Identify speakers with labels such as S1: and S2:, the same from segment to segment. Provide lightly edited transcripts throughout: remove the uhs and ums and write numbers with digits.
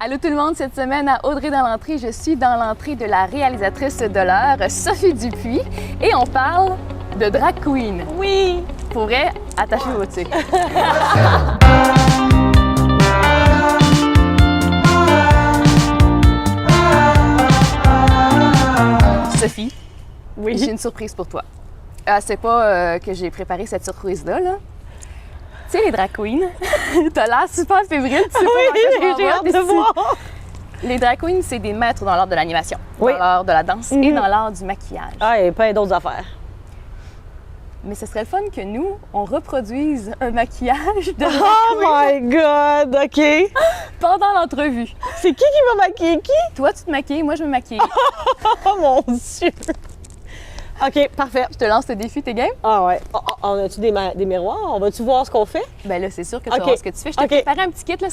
S1: Allô tout le monde, cette semaine à Audrey dans l'entrée, je suis dans l'entrée de la réalisatrice de l'heure, Sophie Dupuis, et on parle de drag queen.
S2: Oui!
S1: Pour vrai, attachez vos tuques. Sophie,
S2: Oui.
S1: j'ai une surprise pour toi. C'est pas que j'ai préparé cette surprise-là, là. Tu sais, les drag queens, t'as l'air super fébrile, tu sais pas
S2: Oui, j'ai hâte de voir!
S1: Les drag queens, c'est des maîtres dans l'art de l'animation,
S2: Oui.
S1: dans l'art de la danse et dans l'art du maquillage.
S2: Ah, et plein d'autres affaires.
S1: Mais ce serait le fun que nous, on reproduise un maquillage de drag
S2: Oh
S1: queen
S2: my God! OK.
S1: pendant l'entrevue.
S2: C'est qui va maquiller qui?
S1: Toi, tu te maquilles, moi, je me maquille.
S2: Oh mon Dieu! OK, parfait.
S1: Je te lance le défi, t'es game?
S2: Ah ouais. On a-tu des miroirs? On va-tu voir ce qu'on fait?
S1: Ben là, c'est sûr que tu vas
S2: OK.
S1: voir ce que tu fais. Je t'ai
S2: OK.
S1: préparé un petit kit. Là.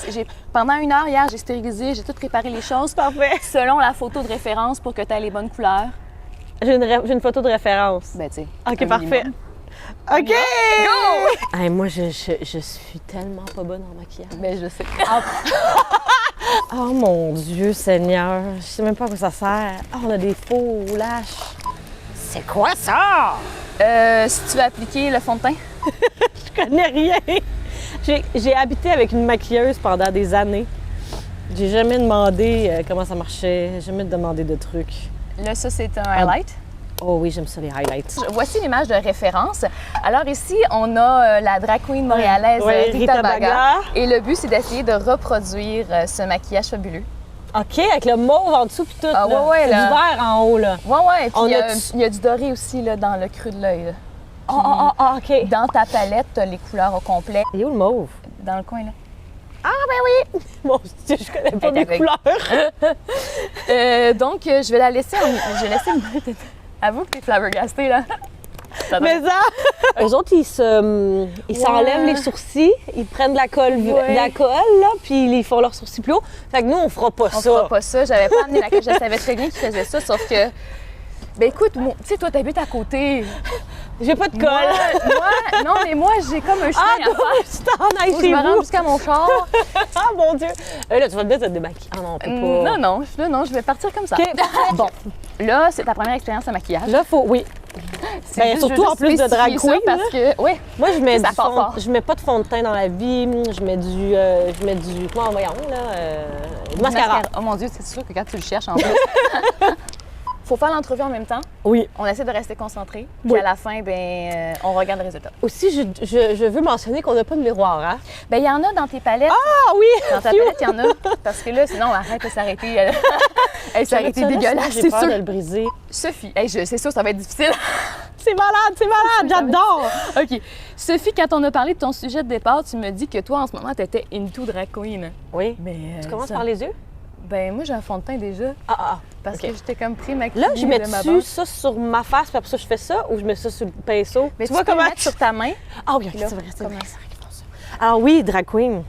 S1: Pendant 1 heure hier, j'ai stérilisé, j'ai tout préparé les choses
S2: Parfait.
S1: selon la photo de référence pour que tu aies les bonnes couleurs.
S2: J'ai une photo de référence.
S1: Ben, tu sais.
S2: OK,
S1: un
S2: parfait.
S1: minimum.
S2: OK!
S1: Go!
S2: Hey, moi, je suis tellement pas bonne en maquillage.
S1: Ben, je sais.
S2: Oh mon Dieu Seigneur, je sais même pas à quoi ça sert. Ah, on a des faux lâches. C'est quoi ça?
S1: Si tu veux appliquer le fond de teint,
S2: Je connais rien. J'ai habité avec une maquilleuse pendant des années. J'ai jamais demandé comment ça marchait, j'ai jamais demandé de trucs.
S1: là, ça, c'est un highlight.
S2: Oh oui, j'aime ça les highlights.
S1: Voici l'image de référence. Alors ici, on a la drag queen montréalaise
S2: Ouais,
S1: Rita Baga.
S2: Baga.
S1: Et le but, c'est d'essayer de reproduire ce maquillage fabuleux.
S2: OK, avec le mauve en dessous puis tout.
S1: Ah,
S2: là.
S1: ouais, ouais,
S2: C'est
S1: là.
S2: du vert en haut, là.
S1: Ouais, ouais. Puis
S2: On
S1: il y,
S2: a-
S1: il y a du doré aussi là, dans le creux de l'œil. là.
S2: OK.
S1: Dans ta palette, tu as les couleurs au complet.
S2: Il est où le mauve?
S1: Dans le coin, là.
S2: Ah, ben oui! Bon, je connais pas
S1: Elle est
S2: mes
S1: aveugle.
S2: couleurs.
S1: Donc, je vais la laisser. Je vais laisser. Avoue que t'es flabbergastée, là.
S2: Mais ça! Eux autres, ils s'enlèvent les sourcils, ils prennent de la colle, là, puis ils font leurs sourcils plus haut. Fait que nous, on fera pas
S1: On
S2: ça.
S1: fera pas ça. J'avais pas amené la colle. Je savais très bien qu'ils faisaient ça, sauf que. Ben écoute, tu sais, toi, t'habites à côté.
S2: J'ai pas de colle.
S1: Non, mais moi, j'ai comme un chemin à faire.
S2: Tu t'en ailles
S1: Faut que je
S2: chez
S1: me rende
S2: vous.
S1: jusqu'à mon char.
S2: Ah, mon Dieu! Là, tu vas me dire de te démaquiller. Ah non, on peut pas.
S1: Non, je vais partir comme ça.
S2: OK, bon.
S1: Là, c'est ta première expérience de maquillage.
S2: Là, faut. Oui.
S1: C'est
S2: Ben,
S1: juste- je veux
S2: surtout en
S1: juste
S2: plus de drag
S1: spécifier ça
S2: queen,
S1: parce que, ouais.
S2: Moi, je mets
S1: Ça
S2: du
S1: part
S2: fond.
S1: fort.
S2: Je mets pas de fond de teint dans la vie. Je mets du. Comment, voyons, là? Du mascara.
S1: Oh mon Dieu, c'est sûr que quand tu le cherches en plus. Faut faire l'entrevue en même temps.
S2: Oui.
S1: On essaie de rester concentré. Puis
S2: Oui.
S1: à la fin, on regarde le résultat.
S2: Aussi, je veux mentionner qu'on n'a pas de miroir, hein?
S1: Ben il y en a dans tes palettes.
S2: Ah oui!
S1: Dans ta palette, il y en a. Parce que là, sinon, arrête de s'arrêter. Elle s'est arrêtée dégueulasse,
S2: J'ai
S1: c'est
S2: peur
S1: sûr.
S2: de le briser.
S1: Sophie, c'est sûr, ça va être difficile.
S2: C'est malade, j'adore!
S1: OK. Sophie, quand on a parlé de ton sujet de départ, tu me dis que toi, en ce moment, tu étais into drag queen.
S2: Oui.
S1: Mais,
S2: Tu commences par les yeux?
S1: Ben moi, j'ai un fond de teint déjà. Parce
S2: OK.
S1: que j'étais comme pré-maquillée
S2: Là, je
S1: de ma
S2: mets-tu
S1: base.
S2: ça sur ma face, puis après ça, je fais ça, ou je mets ça sur le pinceau?
S1: Mais
S2: tu vois
S1: peux le
S2: comment?
S1: mettre sur ta main.
S2: Ah oui, ok,
S1: Là,
S2: c'est vrai, c'est vrai.
S1: comment?
S2: C'est vrai qu'ils font ça. Alors oui, drag queen.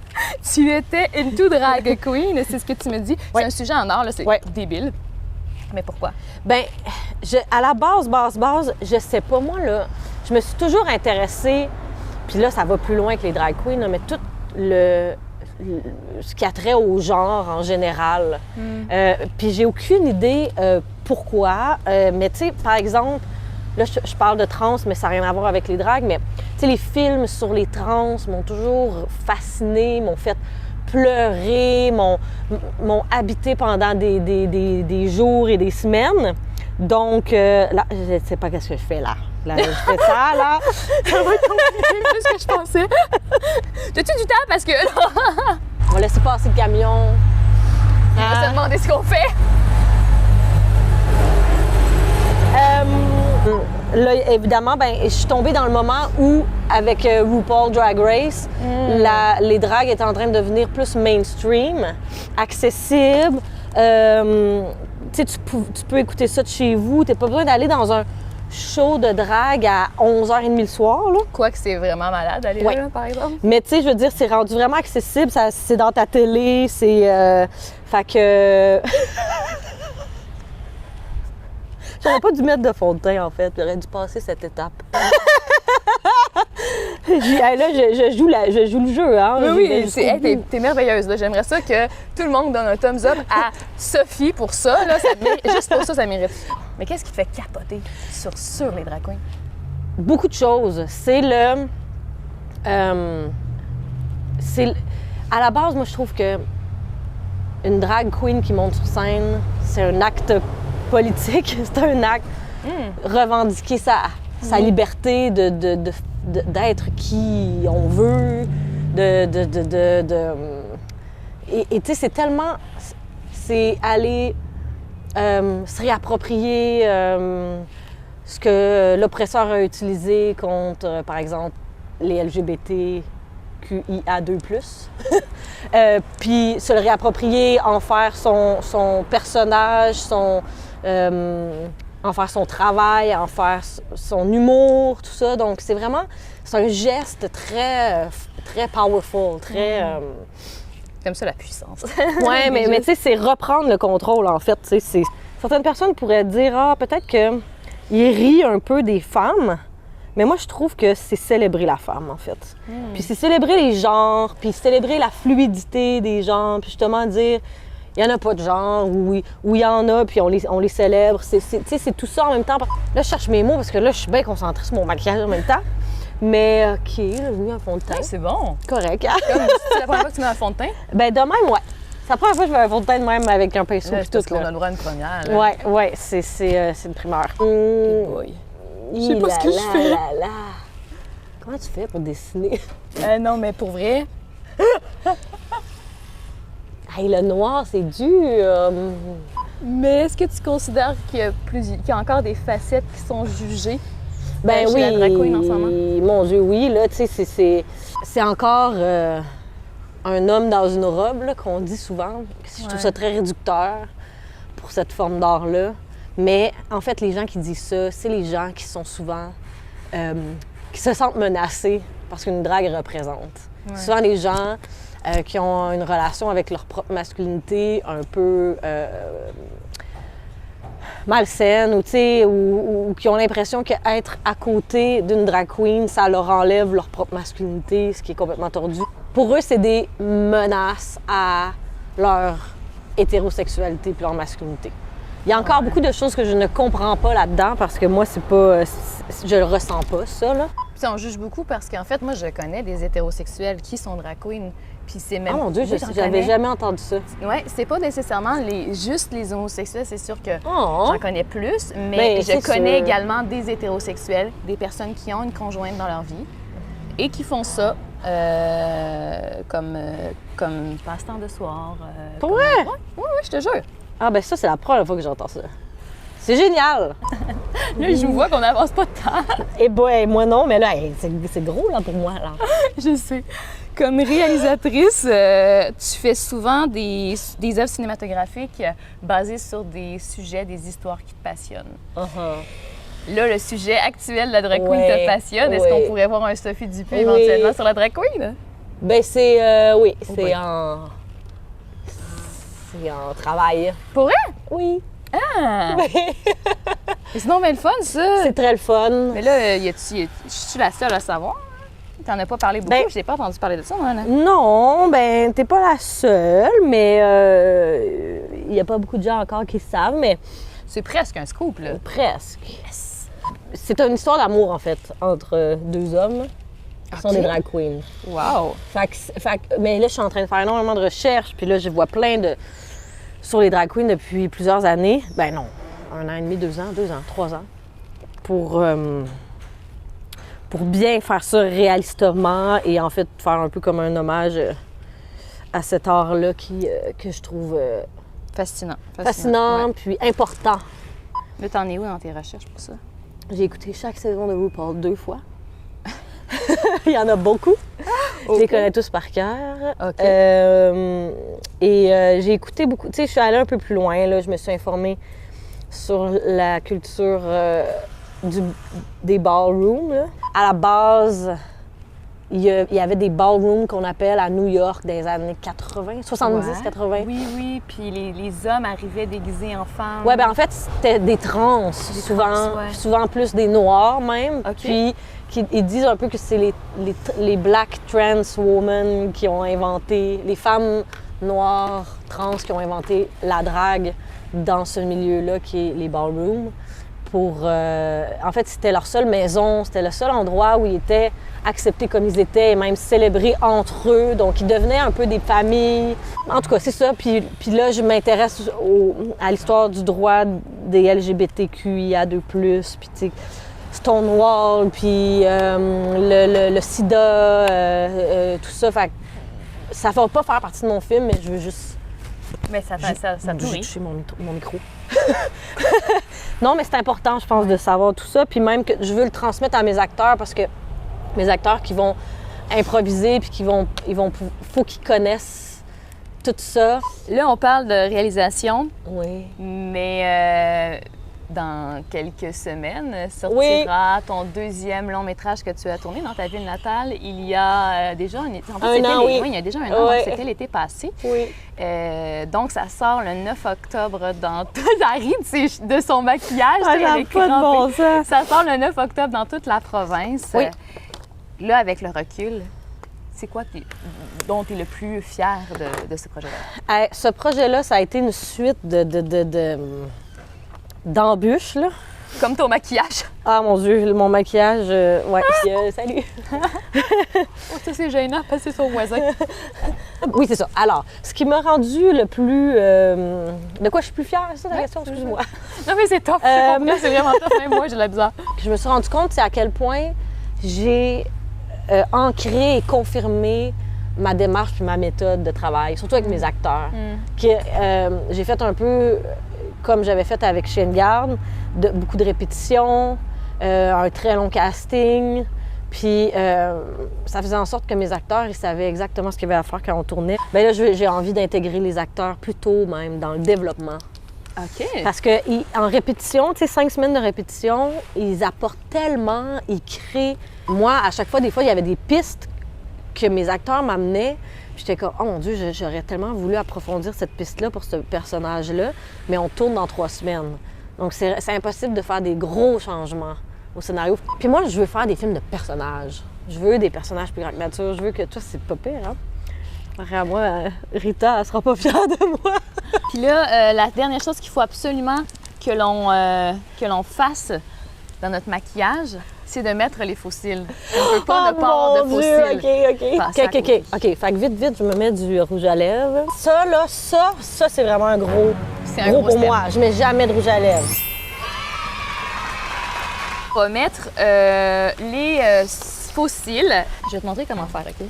S1: Tu étais into drag queen, c'est ce que tu me dis.
S2: Ouais.
S1: C'est un sujet en or, là, c'est
S2: Ouais.
S1: débile. Mais pourquoi?
S2: Ben, à la base, je sais pas, moi, là, je me suis toujours intéressée, puis là, ça va plus loin que les drag queens, là, mais tout ce qui a trait au genre en général. Puis j'ai aucune idée pourquoi, mais tu sais, par exemple, là, je parle de trans, mais ça n'a rien à voir avec les drags, mais tu sais, les films sur les trans m'ont toujours fascinée, m'ont fait pleurer, m'ont habité pendant des jours et des semaines. Donc, là, je sais pas qu'est-ce que je fais là. Là, je fais ça, là.
S1: Ça va être compliqué plus que je pensais. T'as-tu du temps? Parce que là,
S2: On va laisser passer le camion.
S1: on va se demander ce qu'on fait.
S2: Là, évidemment, ben, je suis tombée dans le moment où, avec RuPaul Drag Race, les drags étaient en train de devenir plus mainstream, accessible. Tu sais, tu peux écouter ça de chez vous. T'as pas besoin d'aller dans un show de drague à 11h30 le soir, là.
S1: Quoique c'est vraiment malade d'aller
S2: Ouais.
S1: là, par exemple.
S2: Mais tu sais, je veux dire, c'est rendu vraiment accessible. C'est dans ta télé, c'est... fait que... J'aurais pas dû mettre de fond de teint, en fait. J'aurais dû passer cette étape. Là, je joue le jeu, hein.
S1: Oui, t'es merveilleuse. Là. J'aimerais ça que tout le monde donne un thumbs up à Sophie pour ça. Là, juste pour ça mérite. Mais qu'est-ce qui te fait capoter sur les drag queens?
S2: Beaucoup de choses. À la base, moi, je trouve que une drag queen qui monte sur scène, c'est un acte politique. C'est un acte revendiquer sa liberté d'être qui on veut, et tu sais, c'est tellement... C'est aller se réapproprier ce que l'oppresseur a utilisé contre, par exemple, les LGBTQIA2+. Puis se le réapproprier, en faire son personnage, en faire son travail, en faire son humour, tout ça. Donc, c'est un geste très, très powerful, très...
S1: Comme ça, la puissance.
S2: Oui, mais tu sais, c'est reprendre le contrôle, en fait. Certaines personnes pourraient dire, peut-être qu'il rit un peu des femmes, mais moi, je trouve que c'est célébrer la femme, en fait. Puis c'est célébrer les genres, puis célébrer la fluidité des genres, puis justement dire... Il n'y en a pas de genre, ou il y en a, puis on les célèbre. C'est tout ça en même temps. Là, je cherche mes mots parce que là, je suis bien concentrée sur mon maquillage en même temps. Mais OK, là, j'ai mis un fond de teint.
S1: Ouais, c'est bon.
S2: Correct.
S1: Comme c'est la première fois que tu mets un fond de teint?
S2: Ben de même, ouais. C'est la première fois que je mets un fond de teint de même avec un pinceau et tout.
S1: Parce qu'on a le droit à une première. Là.
S2: Ouais, c'est une primeur.
S1: Boy. Je sais pas ce que je fais.
S2: Comment tu fais pour dessiner?
S1: Non, mais pour vrai...
S2: Hey, le noir, c'est dur.
S1: Mais est-ce que tu considères qu'il y a encore des facettes qui sont jugées?
S2: Ben
S1: chez
S2: oui,
S1: la drag queen en ce moment?
S2: Mon Dieu, oui. Là, tu sais, c'est encore un homme dans une robe là, qu'on dit souvent. Je trouve ça très réducteur pour cette forme d'art-là. Mais en fait, les gens qui disent ça, c'est les gens qui sont souvent... qui se sentent menacés parce qu'une drague représente. Ouais. Souvent, les gens... qui ont une relation avec leur propre masculinité un peu malsaine ou qui ont l'impression qu'être à côté d'une drag queen, ça leur enlève leur propre masculinité, ce qui est complètement tordu. Pour eux, c'est des menaces à leur hétérosexualité puis leur masculinité. Il y a encore beaucoup de choses que je ne comprends pas là-dedans parce que moi, je le ressens pas, ça, là.
S1: Puis on juge beaucoup parce qu'en fait, moi, je connais des hétérosexuels qui sont drag queens. Puis c'est même...
S2: Oh mon Dieu, j'avais jamais entendu ça.
S1: Oui, c'est pas nécessairement juste les homosexuels, c'est sûr que j'en connais plus, mais je connais également des hétérosexuels, des personnes qui ont une conjointe dans leur vie et qui font ça comme passe-temps de soir.
S2: Pour vrai?
S1: Oui, je te jure.
S2: Ah ben ça, c'est la première fois que j'entends ça. C'est génial!
S1: Là, je vois qu'on n'avance pas de temps.
S2: Eh ben, moi non, mais là, c'est gros là, pour moi. Là.
S1: Je sais. Comme réalisatrice, tu fais souvent des œuvres cinématographiques basées sur des sujets, des histoires qui te passionnent. Là, le sujet actuel de la drag queen te passionne. Est-ce qu'on pourrait voir un Sophie Dupuis éventuellement sur la drag queen? Ben
S2: c'est en travail.
S1: Pour vrai?
S2: Oui.
S1: Ah! Et sinon, ben le fun, ça!
S2: C'est très le fun.
S1: Mais là, je suis la seule à savoir. T'en as pas parlé beaucoup, je n'ai pas entendu parler de ça, moi, là.
S2: Non, ben t'es pas la seule, mais il n'y a pas beaucoup de gens encore qui savent, mais...
S1: C'est presque un scoop, là.
S2: Presque. Yes. C'est une histoire d'amour, en fait, entre deux hommes qui sont des drag queens.
S1: Wow!
S2: Mais là, je suis en train de faire énormément de recherches, puis là, je vois plein de... sur les drag queens depuis plusieurs années. Ben non, 1 an et demi, 2 ans, 3 ans. Pour bien faire ça réalistement et en fait faire un peu comme un hommage à cet art-là que je trouve
S1: fascinant,
S2: puis important.
S1: Là, t'en es où dans tes recherches pour ça?
S2: J'ai écouté chaque saison de RuPaul 2 fois. Il y en a beaucoup. Je les connais tous par cœur. J'ai écouté beaucoup. Tu sais, je suis allée un peu plus loin. Là. Je me suis informée sur la culture des ballrooms. Là. À la base, il y avait des ballrooms qu'on appelle à New York des années 80, 70, 80.
S1: Oui, puis les hommes arrivaient déguisés en femmes.
S2: Ouais, ben en fait, c'était des trans, souvent plus des noirs même. Puis ils disent un peu que c'est les black trans women qui ont inventé, les femmes noires trans qui ont inventé la drague dans ce milieu-là qui est les ballrooms. En fait, c'était leur seule maison, c'était le seul endroit où ils étaient acceptés comme ils étaient et même célébrés entre eux. Donc, ils devenaient un peu des familles. En tout cas, c'est ça. Puis là, je m'intéresse à l'histoire du droit des LGBTQIA2+, puis tu sais, Stonewall, puis le sida, tout ça. Fait que ça va pas faire partie de mon film, mais je veux juste...
S1: Mais ça
S2: j'ai touché mon micro. Non, mais c'est important, je pense, de savoir tout ça. Puis même que je veux le transmettre à mes acteurs parce que mes acteurs qui vont improviser puis faut qu'ils connaissent tout ça.
S1: Là, on parle de réalisation.
S2: Oui.
S1: Mais dans quelques semaines, sortira ton deuxième long métrage que tu as tourné dans ta ville natale. Il y a déjà il y a déjà un an, c'était l'été passé.
S2: Oui.
S1: Donc, ça sort le 9 octobre dans toute la ride de son maquillage.
S2: Pas de bon sens.
S1: Ça sort le 9 octobre dans toute la province.
S2: Oui.
S1: Là, avec le recul, c'est quoi dont tu es le plus fier de ce projet-là?
S2: Ce projet-là, ça a été une suite d'embûches, là.
S1: Comme ton maquillage.
S2: Ah, mon Dieu, mon maquillage, salut!
S1: Ça, c'est gênant, parce que c'est son voisin.
S2: Oui, c'est ça. Alors, ce qui m'a rendu le plus... De quoi je suis plus fière, c'est ça la question? Excuse-moi.
S1: Non, mais c'est top, c'est vraiment top. Même moi, j'ai de la bizarre.
S2: Je me suis rendu compte, c'est à quel point j'ai ancré et confirmé ma démarche puis ma méthode de travail, surtout avec mes acteurs. J'ai fait un peu comme j'avais fait avec Chien de garde, beaucoup de répétitions, un très long casting. Puis ça faisait en sorte que mes acteurs, ils savaient exactement ce qu'il y avait à faire quand on tournait. Bien là, j'ai envie d'intégrer les acteurs plus tôt même dans le développement.
S1: OK.
S2: Parce qu'en répétition, tu sais, 5 semaines de répétition, ils apportent tellement, ils créent. Moi, à chaque fois, des fois, il y avait des pistes que mes acteurs m'amenaient. J'étais comme, oh mon Dieu, j'aurais tellement voulu approfondir cette piste-là pour ce personnage-là, mais on tourne dans 3 semaines. Donc, c'est impossible de faire des gros changements au scénario. Puis moi, je veux faire des films de personnages. Je veux des personnages plus grands que nature. Je veux que toi, c'est pas pire, hein? À moi, Rita, elle sera pas fière de moi.
S1: Puis là, la dernière chose qu'il faut absolument que l'on fasse dans notre maquillage, c'est de mettre les fossiles. On ne peut pas ne pas avoir de fossiles.
S2: OK. Fait que vite, je me mets du rouge à lèvres. Ça, là, ça, c'est vraiment un gros pour step. Moi. Je mets jamais de rouge à lèvres.
S1: On va mettre les fossiles. Je vais te montrer comment faire, OK?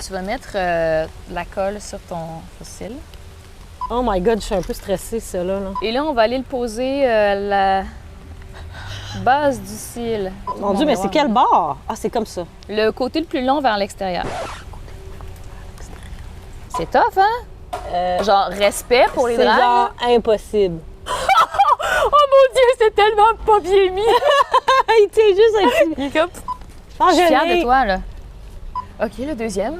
S1: Tu vas mettre de la colle sur ton fossile.
S2: Oh my God, je suis un peu stressée, ça, là.
S1: Et là, on va aller le poser à la base du cil.
S2: Mon Dieu, mais c'est quel bord? Ah, c'est comme ça.
S1: Le côté le plus long vers l'extérieur. C'est tough, hein? Genre, respect pour les dragues.
S2: C'est genre impossible.
S1: Oh mon Dieu, c'est tellement pas bien mis!
S2: Il tient juste un petit...
S1: Il est comme... Je suis fière de toi, là. OK, le deuxième.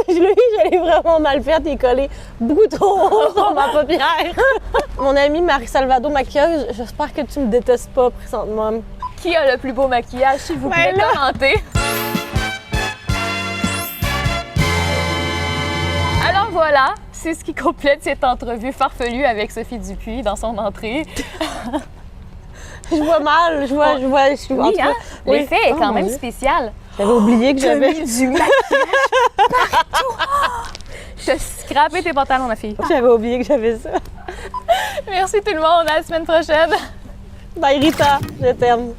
S2: Lui, je l'ai vraiment mal fait. Il est collé beaucoup trop haut sur ma paupière. Mon amie Marie-Salvado maquilleuse, j'espère que tu me détestes pas présentement.
S1: Qui a le plus beau maquillage, s'il vous plaît, commentez. Alors voilà, c'est ce qui complète cette entrevue farfelue avec Sophie Dupuis dans son entrée.
S2: Je vois mal, je vois.
S1: Oui, hein? L'effet est quand même spécial.
S2: J'avais oublié que j'avais
S1: du maquillage partout. Je t'ai scrapé tes pantalons, ma fille.
S2: J'avais oublié que j'avais ça.
S1: Merci tout le monde, à la semaine prochaine.
S2: Bye Rita, je t'aime.